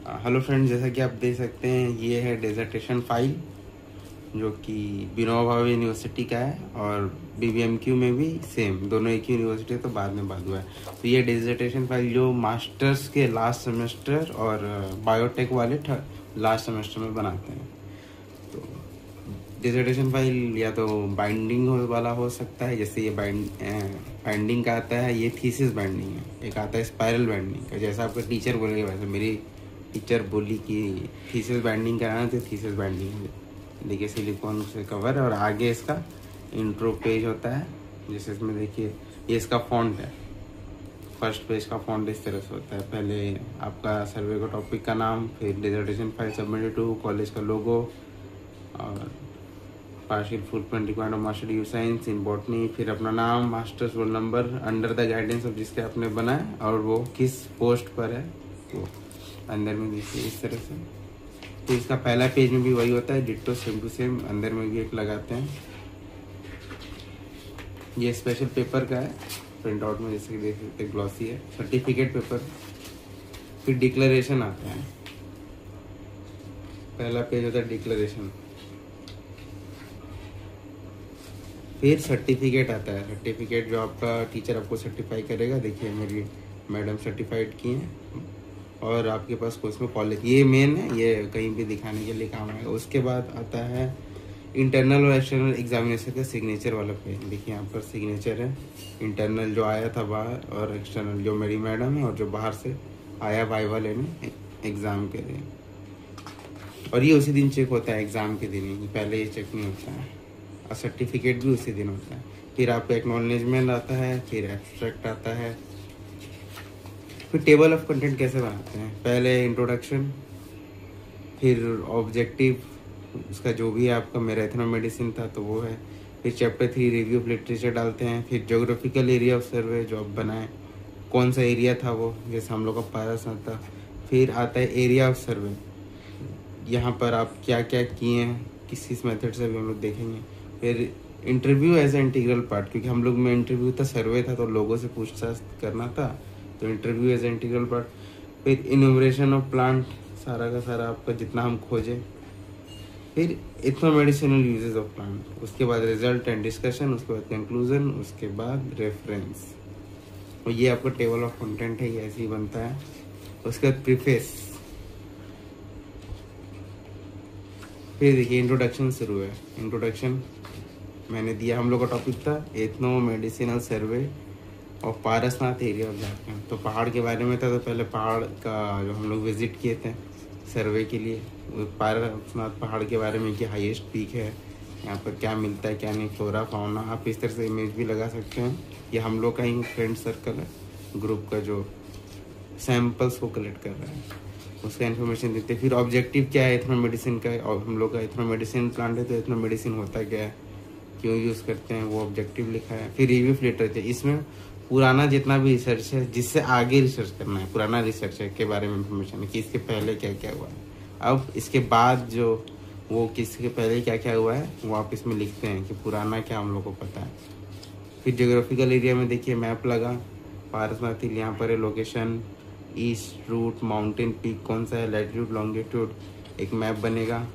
Hello friends, जैसा कि आप देख सकते हैं ये है डिसर्टेशन फाइल जो कि विनोबा भावे यूनिवर्सिटी का है और बीबीएमक्यू में भी सेम, दोनों एक ही यूनिवर्सिटी है तो बाद में बात हुआ है। तो ये डिसर्टेशन फाइल जो मास्टर्स के लास्ट सेमेस्टर और बायोटेक वाले लास्ट सेमेस्टर में बनाते हैं। तो डिसर्टेशन फाइल या तो बाइंडिंग वाला हो सकता है, जैसे ये बाइंडिंग का आता है, ये थीसिस बाइंडिंग है। एक आता है स्पाइरल बाइंडिंग का, जैसा आपका टीचर बोलेंगे वैसे मेरी टीचर बोली कि थीसिस बाइंडिंग कराना है तो थीसिस बाइंडिंग। देखिए सिलिकॉन से कवर, और आगे इसका इंट्रो पेज होता है, जैसे इसमें देखिए ये इसका फॉन्ट है। फर्स्ट पेज का फॉन्ट इस तरह से होता है। पहले आपका सर्वे का टॉपिक का नाम, फिर dissertation file submitted to, college का लोगो और partial footprint required master you science in botany, फिर अपना नाम, masters roll number under the guidance of जिसके आपने बनाए और वो किस पोस्ट पर है वो अंदर में देखिए इस तरह से। तो इसका पहला पेज में भी वही होता है, डिट्टो सेम टू सेम, अंदर में भी एक लगाते हैं। ये स्पेशल पेपर का है, प्रिंट आउट में जैसे कि देख सकते ग्लॉसी है, सर्टिफिकेट पेपर। फिर डिक्लेरेशन आता है, पहला पेज होता है डिक्लेरेशन। फिर सर्टिफिकेट आता है, सर्टिफिकेट जो आपका टीचर आपको सर्टिफाई करेगा। देखिए मेरी मैडम सर्टिफाइड की हैं और आपके पास कोर्स में कॉलेज, ये मेन है, ये कहीं भी दिखाने के लिए काम आएगा। उसके बाद आता है इंटरनल और एक्सटर्नल एग्जामिनेशन का सिग्नेचर वाला पेज। देखिए यहाँ पर सिग्नेचर है, इंटरनल जो आया था बाहर और एक्सटर्नल जो मेरी मैडम है और जो बाहर से आया वाइवा लेने एग्ज़ाम के लिए। और ये उसी दिन चेक होता है, एग्ज़ाम के दिन ही, पहले ये चेक नहीं होता है। और सर्टिफिकेट भी उसी दिन होता है। फिर आपका एक्नॉलेजमेंट आता है, फिर एब्स्ट्रैक्ट आता है। फिर टेबल ऑफ कंटेंट कैसे बनाते हैं, पहले इंट्रोडक्शन, फिर ऑब्जेक्टिव, उसका जो भी है आपका, मेरा एथनो मेडिसिन था तो वो है। फिर चैप्टर 3 रिव्यू ऑफ लिटरेचर डालते हैं। फिर ज्योग्राफिकल एरिया ऑफ सर्वे जो आप बनाए, कौन सा एरिया था वो, जैसे हम लोग का पारस था। फिर आता है एरिया ऑफ सर्वे, यहाँ पर आप क्या क्या किए हैं, किस मेथड से भी हम लोग देखेंगे। फिर interview as a integral part, क्योंकि हम लोग में इंटरव्यू था, सर्वे था तो लोगों से पूछताछ करना था, तो interview as a integral part. फिर इन्यूमरेशन ऑफ प्लांट, सारा का सारा आपका जितना हम खोजें। फिर ethno medicinal uses of plant, उसके बाद रिजल्ट एंड डिस्कशन, उसके बाद कंक्लूजन, उसके बाद रेफरेंस। और ये आपका टेबल ऑफ कंटेंट है, ये ऐसे ही बनता है। उसके बाद प्रीफेस। फिर देखिए इंट्रोडक्शन शुरू है। इंट्रोडक्शन मैंने दिया, हम लोग का टॉपिक था एथनो मेडिसिनल सर्वे और पारसनाथ एरिया ऑफ झारखंड। तो पहाड़ के बारे में था, तो पहले पहाड़ का जो हम लोग विजिट किए थे सर्वे के लिए, पारसनाथ पहाड़ के बारे में कि हाईएस्ट पीक है, यहाँ पर क्या मिलता है क्या नहीं, फ्लोरा फाउना। आप इस तरह से इमेज भी लगा सकते हैं। ये हम लोग का ही फ्रेंड सर्कल है, ग्रुप का, जो सैंपल्स को कलेक्ट कर रहा है, उसका इन्फॉर्मेशन देते हैं। फिर ऑब्जेक्टिव क्या है एथनो मेडिसिन का, और हम लोग का एथनो मेडिसिन प्लांट है तो एथनो मेडिसिन होता क्या है, क्यों यूज़ करते हैं, वो ऑब्जेक्टिव लिखा है। फिर रिव्यू लिटरेचर, इसमें पुराना जितना भी रिसर्च है, जिससे आगे रिसर्च करना है, पुराना रिसर्च है के बारे में इंफॉर्मेशन है कि इसके पहले क्या क्या हुआ है, अब इसके बाद जो वो किसके पहले क्या क्या हुआ है वो आप इसमें लिखते हैं कि पुराना क्या हम लोग को पता है। फिर ज्योग्राफिकल एरिया में देखिए मैप लगा, पारसनाथ हिल यहाँ पर है, location, east route, mountain peak कौन सा है, लैटिट्यूड लॉन्गिट्यूड, एक मैप बनेगा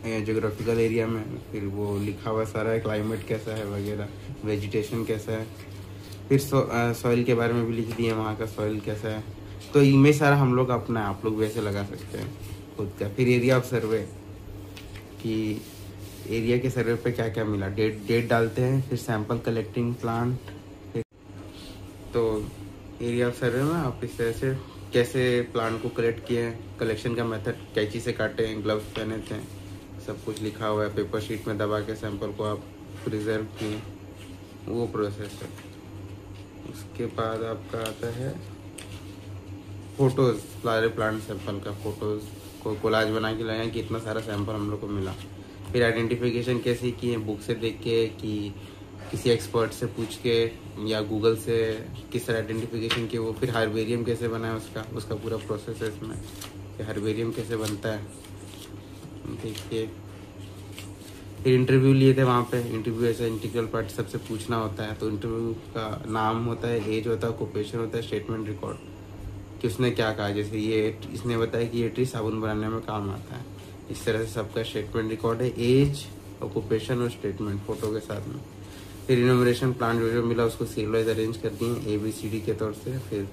ज्योग्राफिकल एरिया में। फिर वो लिखा हुआ सारा है, क्लाइमेट कैसा है वगैरह, वेजिटेशन कैसा है। फिर सॉइल के बारे में भी लिख दिए, वहाँ का सॉइल कैसा है। तो इमेज सारा हम लोग अपना, आप लोग वैसे लगा सकते हैं खुद का। फिर एरिया ऑफ सर्वे कि एरिया के सर्वे पे क्या क्या मिला, डेट डालते हैं। फिर सैंपल कलेक्टिंग प्लांट। तो एरिया ऑफ सर्वे में आप इस तरह से कैसे प्लांट को कलेक्ट किए हैं, कलेक्शन का मेथड, कैंची से काटे हैं, ग्लव्स पहने थे, सब कुछ लिखा हुआ है। पेपर शीट में दबा के सैंपल को आप प्रिजर्व किए, वो प्रोसेस है। उसके बाद आपका आता है फोटोज, सारे प्लांट सैंपल का फोटोज को कोलाज बना के लगाएं कि इतना सारा सैंपल हम लोग को मिला। फिर आइडेंटिफिकेशन कैसे किए, बुक से देख के कि किसी एक्सपर्ट से पूछ के या गूगल से किस तरह आइडेंटिफिकेशन किए वो। फिर हार्बेरियम कैसे बनाए, उसका पूरा प्रोसेस है इसमें कि हार्बेरियम कैसे बनता है देखिए। फिर इंटरव्यू लिए थे वहाँ पे, इंटरव्यू ऐसा इंटीग्रल पार्ट सबसे पूछना होता है। तो इंटरव्यू का नाम होता है, एज होता है, ऑक्यूपेशन होता है, स्टेटमेंट रिकॉर्ड। कि उसने क्या कहा। जैसे ये इसने बताया कि ये ट्री साबुन बनाने में काम आता है। इस तरह से सबका स्टेटमेंट रिकॉर्ड है, एज, ऑक्यूपेशन और स्टेटमेंट फोटो के साथ में। फिर इनोमरेशन प्लान जो मिला उसको सीरियल वाइज अरेंज कर दिए ABCD के तौर से। फिर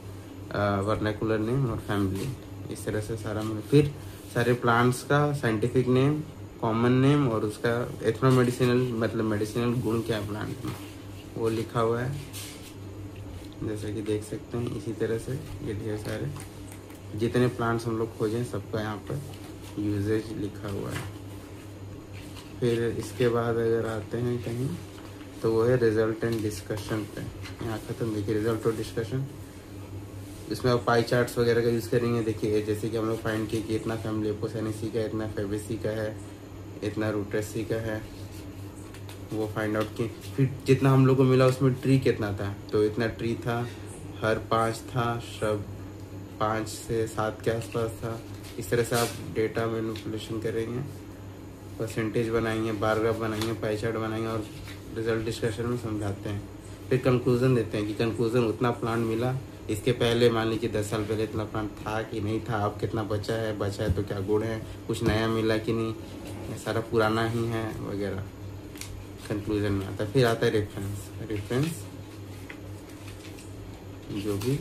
वर्नाकुलर नेम और फैमिली, इस तरह से सारा मिला। फिर सारे प्लांट्स का साइंटिफिक नेम, कॉमन नेम और उसका एथनोमेडिसिनल मतलब मेडिसिनल गुण क्या है प्लांट में वो लिखा हुआ है, जैसे कि देख सकते हैं। इसी तरह से ये ढेर सारे जितने प्लांट्स हम लोग खोजें सबका यहाँ पर यूजेज लिखा हुआ है। फिर इसके बाद अगर आते हैं कहीं तो वो है रिजल्ट एंड डिस्कशन पे। यहाँ खत्म। देखिए रिजल्ट और डिस्कशन, इसमें आप पाई चार्ट्स वगैरह का यूज़ करेंगे। देखिए जैसे कि हम लोग फाइंड किए कि इतना फैमिली एपोसेनेसी का है, इतना फेबेसी का है, इतना रूटेसी का है, वो फाइंड आउट किए। फिर जितना हम लोग को मिला उसमें ट्री कितना था, तो इतना ट्री था, हर 5 था, श्रब 5 से 7 के आसपास था। इस तरह से आप डेटा मैनिपुलेशन करेंगे, परसेंटेज बनाएंगे, बार ग्राफ बनाएंगे, पाई चार्ट बनाएंगे और रिजल्ट डिस्कशन में समझाते हैं। फिर कंक्लूजन देते हैं कि कंक्लूजन उतना प्लांट मिला, इसके पहले मान लीजिए 10 साल पहले इतना प्लांट था कि नहीं था, अब कितना बचा है तो क्या गुण है, कुछ नया मिला कि नहीं, सारा पुराना ही है वगैरह, कंक्लूजन में आता है। फिर आता है रेफरेंस जो भी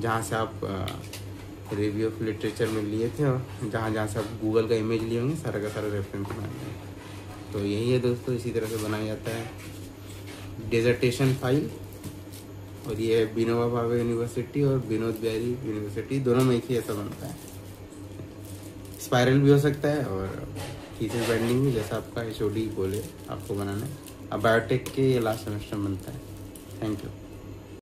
जहाँ से आप रिव्यू ऑफ लिटरेचर में लिए थे और जहाँ से आप गूगल का इमेज लिए होंगे, सारा का सारा रेफरेंस बनाते हैं। तो यही है दोस्तों, इसी तरह से बनाया जाता है डिसर्टेशन फाइल। और ये है विनोबा भावे यूनिवर्सिटी और विनोद बिहारी यूनिवर्सिटी, दोनों में एक ही ऐसा बनता है। स्पाइरल भी हो सकता है और थीसिस बाइंडिंग भी, जैसा आपका HOD बोले आपको बनाना है। अब बायोटेक के ये लास्ट सेमेस्टर बनता है। Thank you.